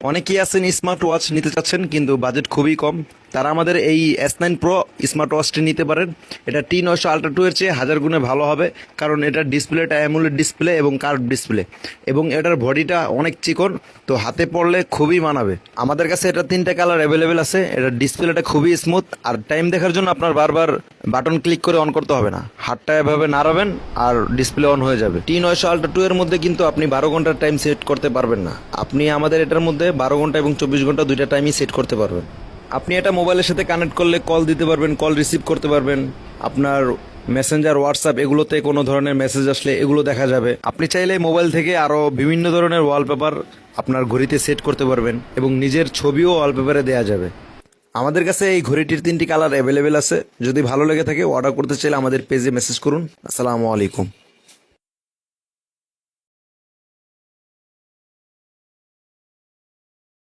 অনেকেই আছেন smart watch নিতে চাচ্ছেন কিন্তু বাজেট খুবই কম। তারা আমাদের এই S9 Pro স্মার্ট ওয়াচটি নিতে পারেন। এটা T900 Ultra 2 এর চেয়ে হাজার গুণে ভালো হবে, কারণ এটার ডিসপ্লেটা অ্যামোলেড ডিসপ্লে এবং কার্ভ ডিসপ্লে, এবং এটার বডিটা অনেক চিকন, তো হাতে পড়লে খুবই মানাবে। আমাদের কাছে এটা 3টা কালার অ্যাভেলেবেল আছে। এটার ডিসপ্লেটা খুবই স্মুথ, আর টাইম দেখার জন্য আপনার বারবার বাটন ক্লিক করে অন করতে হবে না। হাতটা এভাবে নাড়াবেন আর ডিসপ্লে অন হয়ে যাবে। T900 Ultra 2 এর মধ্যে কিন্তু আপনি 12 ঘন্টার টাইম সেট করতে পারবেন না। আপনি আমাদের এটার মধ্যে 12 ঘন্টা এবং 24 ঘন্টা দুইটা টাইমই সেট করতে পারবেন। আপনি এটা মোবাইলের সাথে কানেক্ট করলে কল দিতে পারবেন, কল রিসিভ করতে পারবেন। আপনার মেসেঞ্জার, হোয়াটসঅ্যাপ এগুলোতে কোনো ধরনের মেসেজ আসলে এগুলো দেখা যাবে। আপনি চাইলে মোবাইল থেকে আরও বিভিন্ন ধরনের ওয়ালপেপার আপনার ঘড়িতে সেট করতে পারবেন, এবং নিজের ছবিও ওয়ালপেপারে দেওয়া যাবে। আমাদের কাছে এই ঘড়িটির 3টি কালার অ্যাভেলেবেল আছে। যদি ভালো লেগে থাকে অর্ডার করতে চাইলে আমাদের পেজে মেসেজ করুন। আসসালামু আলাইকুম।